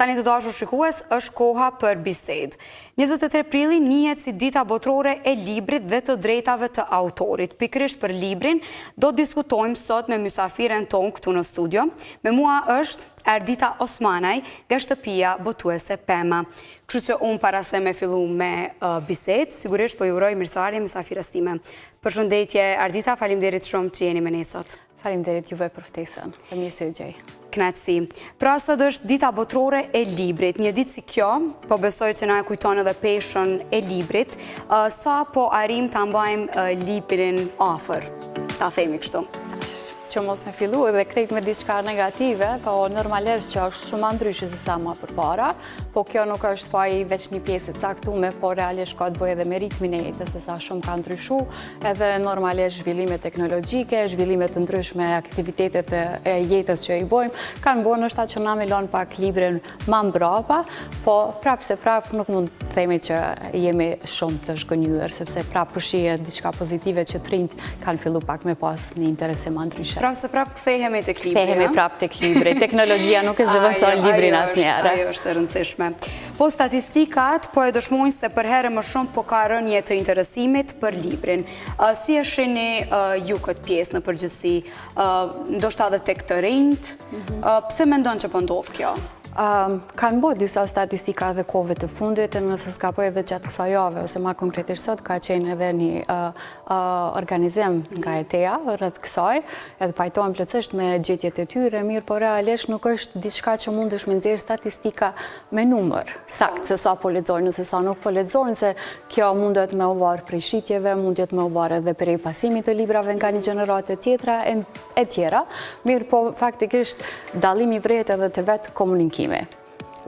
Tani të dashur shikues, është koha për bisedë. 23 prilli njihet si dita botërore e librit dhe të drejtave të autorit. Pikërisht për librin do të diskutojmë sot me mysafiren tonë këtu në studio. Me mua është Erdita Osmanaj, nga shtëpia botuese Pema. Kështu që unë para se me fillu me bisedë, sigurisht po ju uroj mirëseardhje mysafires time. Përshëndetje Erdita, faleminderit shumë që jeni me ne sot. Faleminderit juve për ftesën. Mirë se ju gjej. Knatësi. Pra sot është dita botërore e librit. Një ditë si kjo, po besoj që na e kujton edhe peshën e librit, sa po arrim ta mbajmë librin afër. Ta themi kështu. Që mos me fillu edhe krejt me diçka negative, po normalisht që është shumë ndryshe se sa më përpara, po kjo nuk është faj veç një pjesë e caktuar, po realisht ka të bëjë edhe me ritmin e jetës, se sa shumë ka ndryshu, edhe normalisht zhvillime teknologjike, zhvillime të ndryshme, aktivitetet e jetës që i bojmë, kanë bërë nështë që na me lënë pak librin ma mbrapa, po prapë se prapë nuk mund të themi që jemi shumë të zhgënjur, sepse prapë pushihet diçka pozitive që të rinjt kanë fillu pak me pas një interesim ma ndryshe. Prapë se prapë kthehemi tek libri. Kthehemi prapë tek libri. Teknologjia nuk e zëvendëson librin asnjëherë. Ajo është e rëndësishme. Po statistikat po e dëshmojnë se për herë më shumë po ka rënje të interesimit për librin. Si e shihni ju këtë pjesë në përgjithësi? Ndoshta edhe tek të rinjt? Pse mendon që po ndodh kjo? Kanë bërë disa statistika dhe kohëve të fundit, nëse s'ka po edhe gjatë kësaj jave, ose ma konkretisht sot, ka qenë edhe një organizim nga ETEA rreth kësaj, edhe pajtojnë plotësisht me gjetjet e tyre, mirë, por realisht nuk është diçka që mundesh me nxjerr statistika me numër, sakt se sa po lexojnë ose sa nuk po lexojnë, se kjo mundet me u varë prej shitjeve, mundet me u varë edhe prej pasimit të librave nga një gjenerate tjetra e tjera, mirë, po faktikisht dallimi vret edhe të vetë komunikimi.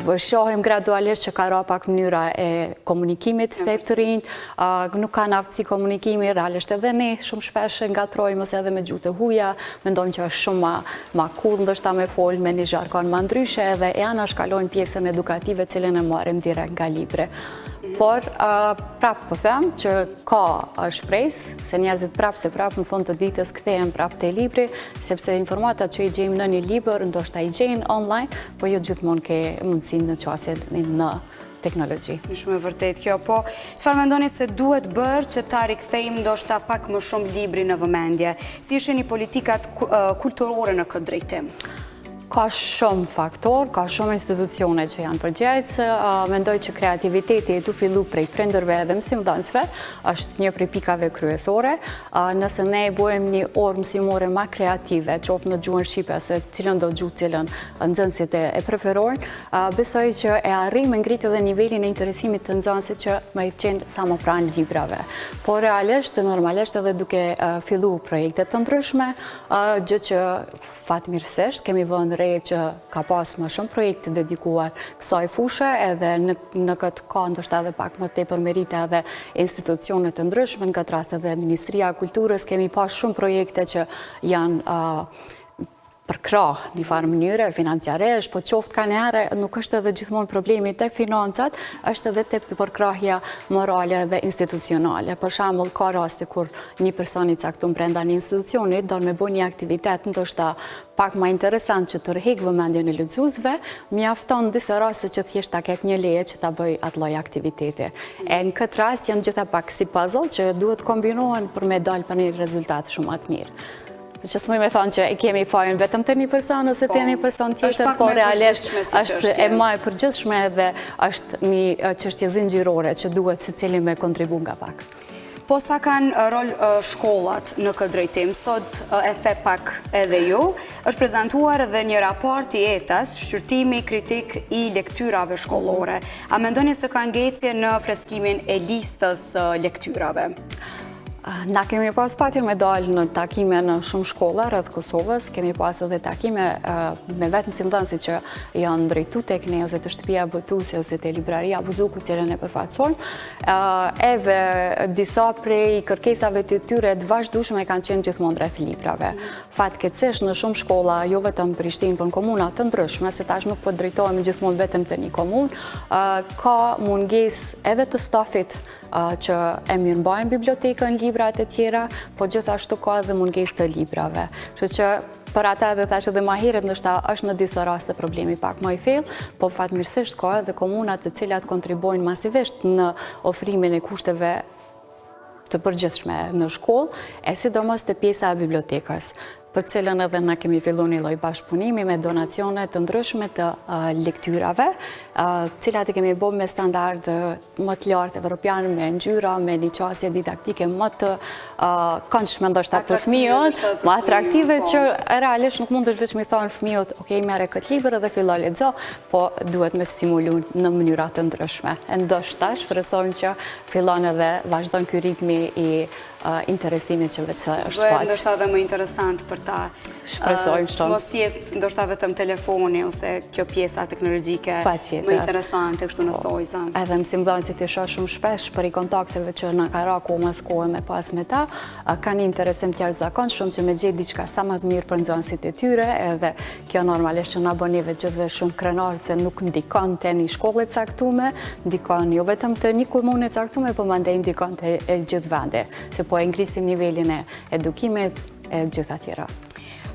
Shohim gradualisht që ka ra pak mënyra e komunikimit të rinjt, nuk kanë aftësi komunikimi, realisht edhe ne shumë shpesh ngatrojmë ose edhe me gjuhë të huaja, mendojmë që është shumë ma cool ndoshta me folë me një zhargon ma ndryshe edhe e anashkalojmë pjesën edukative cilën e marrim direkt nga libri. Por prapë po them që ka shpresë se njerëzit prapë në fund të ditës kthehen prapë te libri, sepse informatat që i gjejmë në një libër ndoshta i gjejnë online, po jo gjithmonë ke mundësinë në qasje në teknologji. Shumë e vërtet kjo, po çfarë mendoni se duhet bërë që ta rikthejmë ndoshta pak më shumë libri në vëmendje? Si ishin politikat kulturore në këtë drejtim? Ka shumë faktor, ka shumë institucione që janë përgjegjës, mendoj që kreativiteti tu fillu prej prindërve edhe mësimdhënësve, është një prej pikave kryesore. Nëse ne bëjmë një orë mësimore ma kreative, qoftë në gjuhën shqipe ose cilën do gjuhë cilën nxënësit e preferojnë, besoj që e arrijmë ngritë edhe nivelin e interesimit të nxënësit që më i qenë sa më pranë librave. Por realisht, normalisht edhe duke fillu projekte të ndryshme, gjë që fatmirësisht kemi vënë që ka pas më shumë projekte dedikuar kësaj fushë edhe në këtë ka ndoshta edhe pak më tepër merite edhe institucionet të ndryshme, në këtë rast edhe Ministria e Kulturës, kemi pas shumë projekte që janë përkrah një farë mënyre, financiaresh, po qoftë ka njëherë nuk është edhe gjithmonë problemi të financat, është edhe të përkrahja morale dhe institucionale. Për shembull, ka raste kur një person i caktuar brenda një institucioni don me bëj një aktivitet ndoshta pak më interesant që të rrheq vëmendjen e lexuesve, mjafton disa raste që thjesht ta ketë një leje që ta bëj atë lloj aktiviteti. E në këtë rast janë gjitha pak si puzzle që duhet kombinohen për me dalë për një rezultat shumë më të mirë. Që s'moj me thonë që e kemi fajin vetëm të një person ose të një person tjetër, po realisht është e ma e përgjithshme dhe është një çështje zinxhirore që duhet secili me kontribu nga pak. Po sa kanë rol shkollat në këtë drejtim? Sot e the pak edhe ju, është prezantuar edhe një raport i ETA-s, shqyrtimi kritik i lektyrave shkollore. A mendoni se ka ngecje në freskimin e listës lektyrave? Na kemi pas patjen me dalë në takime në shumë shkolla rreth Kosovës, kemi pas edhe takime me vetë mësimdhënësit që janë drejtu tek ne ose të shtëpia botuese ose te libraria Buzuku që e përfaqësojnë. Edhe disa prej kërkesave të tyre të vazhdueshme kanë qenë gjithmonë rreth librave. Fatkeqësisht në shumë shkolla, jo vetëm në Prishtinë, por në komuna të ndryshme, se tash nuk po drejtohemi gjithmonë vetëm te një komunë, ka mungesë edhe të stafit që e mirëmbajnë bibliotekën, librat e tjera, po gjithashtu ka edhe mungesë të librave. Kështu që për ata edhe thash edhe ma herët ndoshta është në disa raste problemi pak më i thellë, po fatmirësisht ka edhe komuna të cilat kontribuojnë masivisht në ofrimin e kushteve të përgjithshme në shkollë, e sidomos të pjesa e bibliotekës, për cilën edhe na kemi filluar një lloj bashkëpunimi me donacione të ndryshme të lektyrave, cilat i kemi bërë me standard më të lartë evropian, me ngjyra, me liçasje didaktike më të këndshme ndoshta për fëmijët, më atraktive që realisht nuk mund të vetëm i thonë fëmijët, ok, merre këtë libër dhe fillo lexo, po duhet me stimulu në mënyra të ndryshme. E ndoshta shpresojmë që fillon edhe vazhdon ky ritmi i interesimit që vetë është shfaq. Bëhet ndoshta edhe më interesant për ta. Shpresojmë shumë. Mos jetë ndoshta vetëm telefoni ose kjo pjesa teknologjike më interesante kështu në thojza. Edhe mësimdhënësit i shoh shumë shpesh për i kontakteve që na ka ra kohë me pas me ta, kanë interesim të jashtëzakonshëm që me gjetë diçka sa më të mirë për nxënësit e tyre, edhe kjo normalisht që na bën neve gjithve shumë krenar se nuk ndikon te një shkollë e caktuar, ndikon jo vetëm te një komune e caktuar, por mandej ndikon te gjithë vendi. Po e ngrisim nivelin e edukimit e gjitha tjera.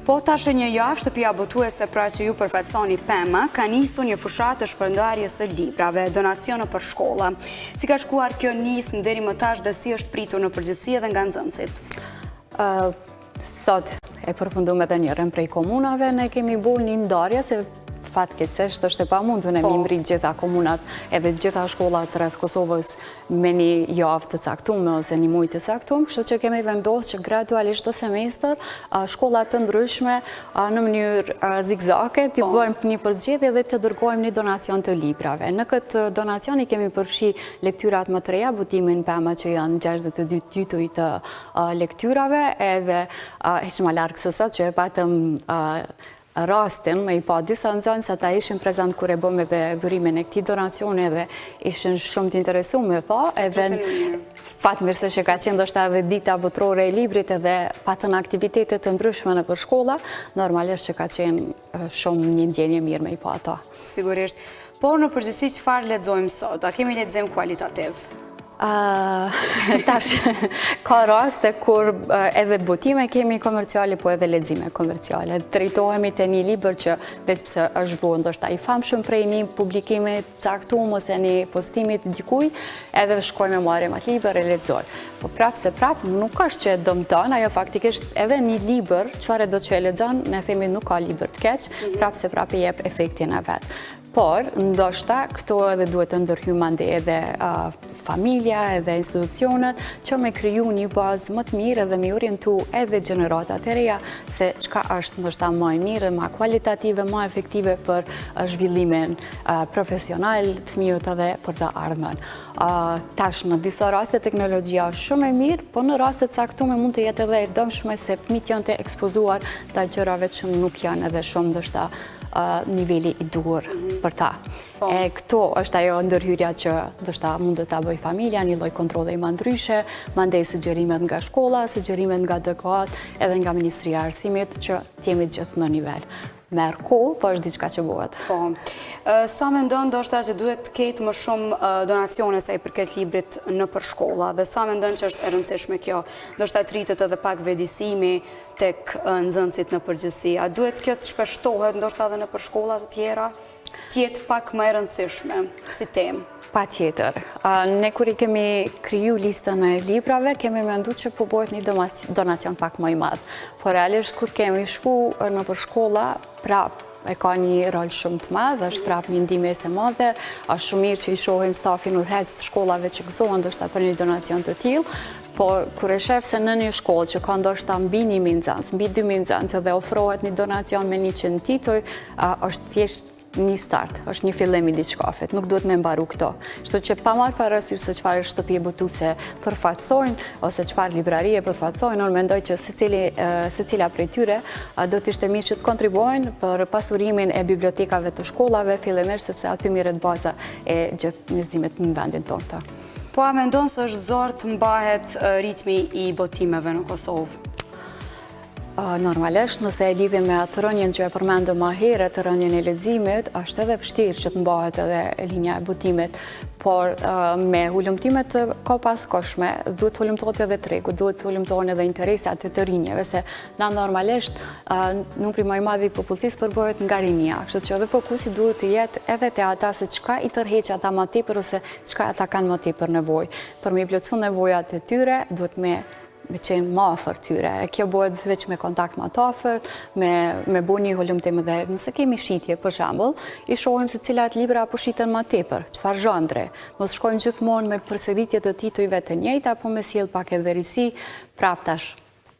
Po tash një javë shtëpia botuese pra që ju përfaqësoni PEM ka nisur një fushatë të shpërndarjes së librave, donacione për shkolla. Si ka shkuar kjo nismë deri më tash dhe si është pritur në përgjithësi edhe nga nxënësit? Sot e përfunduam edhe njërin prej komunave, ne kemi bërë një ndarje se fatkeqësisht është e pamundur ne mi mbrit gjitha komunat edhe gjitha shkollat rreth Kosovës me një javë të caktuar ose një muaj të caktuar, kështu që kemi vendosur që gradualisht çdo semestër shkolla të ndryshme në mënyrë zigzake të bëjmë një përzgjedhje dhe të dërgojmë një donacion të librave. Në këtë donacion i kemi përfshi lektyrat më të reja, butimin PEM që janë 62 tituj të lektyrave, edhe hiç më larg se sot që e patëm rastin me i pa disa nxënës ata ishin prezant kur e bëm edhe dhurimin e këtij donacioni dhe ishin shumë të interesuar me pa, edhe fatmirësisht që ka qenë ndoshta edhe dita botërore e librit edhe patën aktivitete të ndryshme nëpër shkolla, normalisht që ka qenë shumë një ndjenjë mirë me i pa ata. Sigurisht. Po në përgjithësi çfarë lexojmë sot? A kemi lexim kualitativ? Tash, ka raste kur edhe botime kemi komerciale, po edhe lexime komerciale. Drejtohemi te një libër që vetë pse është bërë ndoshta i famshëm prej një publikimi caktuar ose një postimi të dikujt, edhe shkojmë marrim atë libër e lexojmë. Po prapë nuk është që dëmton, ajo faktikisht edhe një libër, çfarë do që e lexon, ne themi nuk ka libër të keq, prapë i jep efektin e vet. Por, ndoshta, këto edhe duhet të ndërhyjmë mandej edhe familja, edhe institucionet, që me kriju një bazë më të mirë edhe me orientu edhe gjeneratat e reja se çka është ndoshta më e mirë, më kualitative, më efektive për zhvillimin profesional të fëmijët edhe për të ardhmen. Tash në disa raste teknologjia është shumë e mirë, po në raste caktuar mund të jetë edhe e dëmshme se fëmijët janë të ekspozuar ta gjërave që nuk janë edhe shumë ndoshta niveli i duhur për ta. E këto është ajo ndërhyrja që ndoshta mund të ta bëj familja, një lloj kontrolli më ndryshe, mandej sugjerimet nga shkolla, sugjerimet nga DKA-t, edhe nga Ministria e Arsimit që të jemi gjithë në nivel. Merr kohë, po është diçka që bëhet. Po. Sa mendon ndoshta që duhet të ketë më shumë donacione sa i përket librit nëpër shkolla dhe sa mendon që është e rëndësishme kjo? Ndoshta të rritet edhe pak vetëdijsimi tek nxënësit në përgjithësi. A duhet kjo të shpeshtohet ndoshta edhe nëpër shkolla të tjera? Të jetë pak më e rëndësishme si temë? Patjetër. Ne kur i kemi kriju listën e librave, kemi menduar që po bëhet një donacion pak më i madh. Por realisht kur kemi shku nëpër shkolla, prapë e ka një rol shumë të madh, është prapë një ndihmë e madhe, është shumë mirë që i shohim stafin udhëhec të shkollave që gëzohen ndoshta për një donacion të tillë, por kur e shef se në një shkollë që ka ndoshta mbi 1000 nxënës, mbi 2000 nxënës dhe ofrohet një donacion me 100 tituj, është thjesht një start, është një fillim i diçkafit, nuk duhet me mbaru këto. Kështu që pa marrë parasysh se çfarë shtëpi botuese përfaqësojnë ose çfarë librarie përfaqësojnë, unë mendoj që secila prej tyre do të ishte mirë që të kontribuojnë për pasurimin e bibliotekave të shkollave, fillimisht sepse aty merret baza e gjithë njerëzimit në vendin tonë. Po a mendon se është zor të mbahet ritmi i botimeve në Kosovë? Normalisht, nëse e lidhim me atë rënjen që e përmendëm më herët, të rënjen e leximit, është edhe vështirë që të mbahet edhe linja e butimit, por me hulumtimet ka paskoshme, duhet hulumtohet edhe tregu, duhet hulumtohen edhe interesat e të rinjeve, se na normalisht numri më i madh i popullsisë përbëhet nga rinia, kështu që edhe fokusi duhet të jetë edhe te ata se çka i tërheq ata më tepër ose çka ata kanë më tepër nevojë. Për me plotësuar nevojat e tyre, duhet me qenë më afër tyre. Kjo bëhet veç me kontakt më të afërt, me bu një hulumtim edhe nëse kemi shitje, për shembull, i shohim se cilat libra apo shiten më tepër, çfarë zhandre. Mos shkojmë gjithmonë me përsëritje të titujve të njëjta, apo me sjell pak edhe risi, prap tash.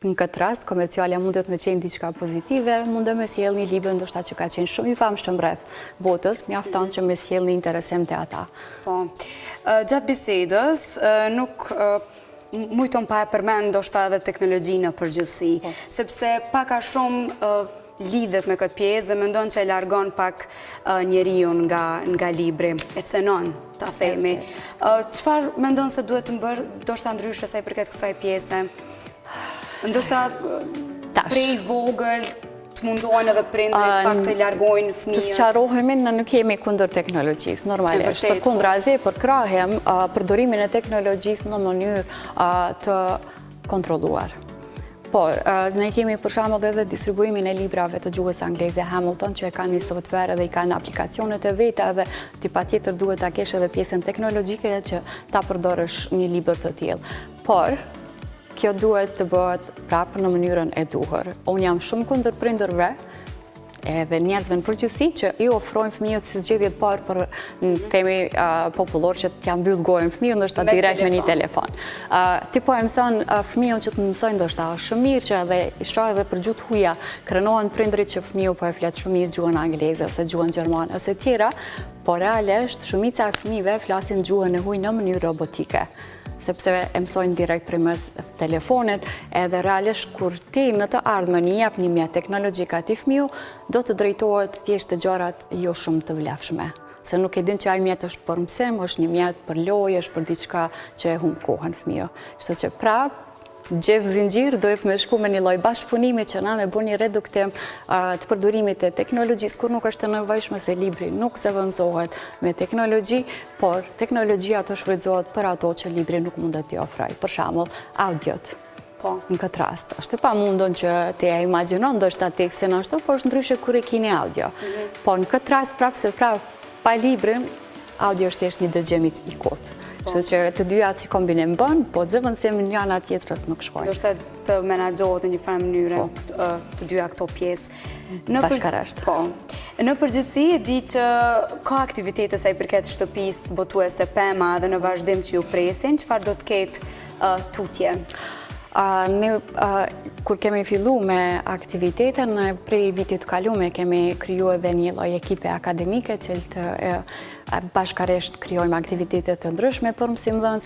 Në këtë rast, komercialja mundet me qenë diçka pozitive, mundet me sjell një libër ndoshta që ka qenë shumë i famshëm rreth botës, mjafton që me sjell një interesim te ata. Po. Gjatë bisedës nuk mujton pa e përmend ndoshta edhe teknologjinë në përgjithësi, sepse pak a shumë lidhet me këtë pjesë dhe mendon që e largon pak njeriu nga libri, e cenon, ta themi. Çfarë mendon se duhet të bërë ndoshta ndryshe sa i përket kësaj pjese? Ndoshta prej vogël të mundohen edhe prindërit pak të largojnë fëmijët. Të sqarohemi, ne nuk jemi kundër teknologjisë, normalisht. Përkundrazi, përkrahem përdorimin e teknologjisë në mënyrë të kontrolluar. Por, ne kemi për shembull edhe distribuimin e librave të gjuhës angleze Hamilton, që e kanë një software dhe i kanë aplikacionet e veta dhe ti patjetër duhet ta kesh edhe pjesën teknologjike që ta përdorësh një libër të tillë. Por kjo duhet të bëhet prapë në mënyrën e duhur. Unë jam shumë kundër prindërve edhe njerëzve në përgjithësi që i ofrojnë fëmijët si zgjedhje të parë për temi popullor që t'ja mbyll gojën fëmijën ndoshta direkt me një telefon. Ti po e mëson fëmijën që të mësojnë ndoshta shumë mirë që edhe i shoh edhe për gjuhë huaja, krenohen prindrit që fëmiu po e flet shumë mirë gjuhën angleze ose gjuhën gjermane ose tjera, por realisht shumica e fëmijëve flasin gjuhën e huaj në mënyrë robotike, sepse e mësojnë direkt përmes telefonit, edhe realisht kur ti në të ardhmen i jep një mjet teknologjik atij fëmiu, do të drejtohet thjesht te gjërat jo shumë të vlefshme. Se nuk e din që ai mjet është për mësim, është një mjet për lojë, është për diçka që e humb kohën fëmiu. Kështu që prap gjithë zinxhir duhet me shku me një lloj bashkëpunimi që na me bën një reduktim të përdorimit të teknologjisë, kur nuk është e nevojshme se libri nuk zëvendësohet me teknologji, por teknologjia të shfrytëzohet për ato që libri nuk mundet t'i ofrojë. Për shembull, audiot. Po, në këtë rast. Është e pamundon që ti e imagjinon ndoshta tekstin ashtu, por është ndryshe kur e keni audio. Po në këtë rast prapë pa librin, audio është thjesht një dëgjem i kotë. Kështu që të dyja si kombinim bën, po zëvendësim njëna tjetrës nuk shkojnë. Ndoshta të menaxhohet në një farë mënyre të dyja këto pjesë. Bashkërisht. Po. Në përgjithësi e di që ka aktivitete sa i përket shtëpisë botuese Pema dhe në vazhdim që ju presin, çfarë do të ketë tutje? Kur kemi fillu me aktivitetin, prej vitit kalume kemi kriju edhe një lloj ekipe akademike që bashkarisht krijojmë aktivitete të ndryshme për mësimdhënës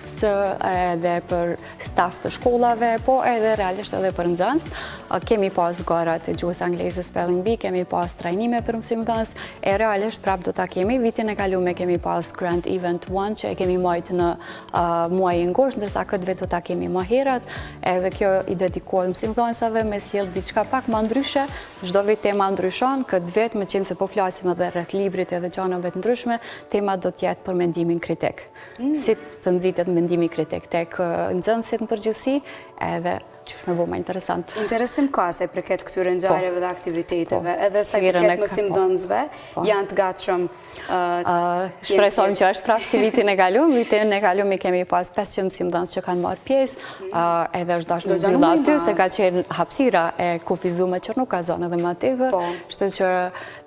edhe për staf të shkollave, po edhe realisht edhe për nxënës. Kemi pas garat e gjuhës angleze Spelling Bee, kemi pas trajnime për mësimdhënës, e realisht prap do ta kemi. Vitin e kalume kemi pas Grand Event 1 që e kemi marrë në muajin gusht, ndërsa këtë vit do ta kemi më herët, edhe kjo i dedikohet mësimdhënësave me sjell diçka pak më ndryshe. Çdo vit tema ndryshon, këtë vit me qenë se po flasim edhe rreth librit edhe gjanave të ndryshme, tema do të jetë për mendimin kritik. Si të nxitet mendimi kritik tek nxënësit në përgjithësi, edhe që me bo më interesant. Interesim ka se përket këtyre ngjarjeve dhe aktiviteteve, edhe sa i përket mësimdhënësve, janë të gatshëm. Shpresojmë që është prapë si vitin e kaluar. Vitin e kaluar kemi pas 500 mësimdhënës që kanë marrë pjesë, edhe është dashur të mbyll aty se ka qenë hapësira e kufizuar që nuk ka zonë edhe më tepër. Kështu që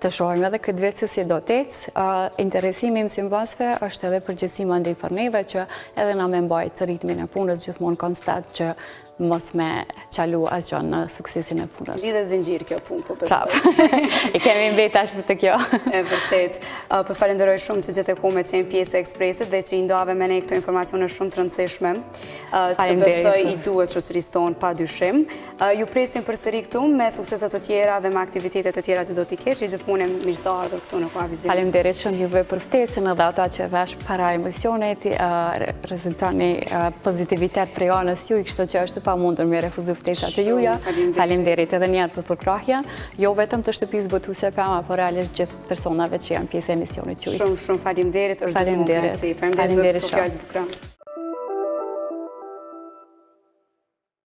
të shohim edhe këtë vit se si do të ecë. Interesimi i mësimdhënësve është edhe përgjegjësi mandej për neve që edhe na më mbajt ritmin e punës gjithmonë konstant që mos me qalu asgjë në suksesin e punës. Lidhe zinxhir kjo punë, po besoj. Prapë. I kemi mbet ashtu të kjo. E vërtet. Po falenderoj shumë që gjetë kohë me qenë pjesë e Ekspresit dhe që i ndave me ne këto informacione shumë të rëndësishme, që besoj i duhet shoqërisë tonë padyshim. Ju presim përsëri këtu me suksese të tjera dhe me aktivitetet të tjera që do t'i kesh, që gjithmonë mirëseardhur këtu në Koavizim. Faleminderit shumë juve për ftesën edhe ata që thash para emisionit, rezultoni pozitivitet prej anës juaj, kështu që është pamundur me refuzu ftesat e juja. Faleminderit edhe një herë për përkrahjen, jo vetëm të shtëpisë Botuse Pema, por realisht gjithë personave që janë pjesë e emisionit juaj. Shumë faleminderit. Faleminderit. Faleminderit për fjalët bukura.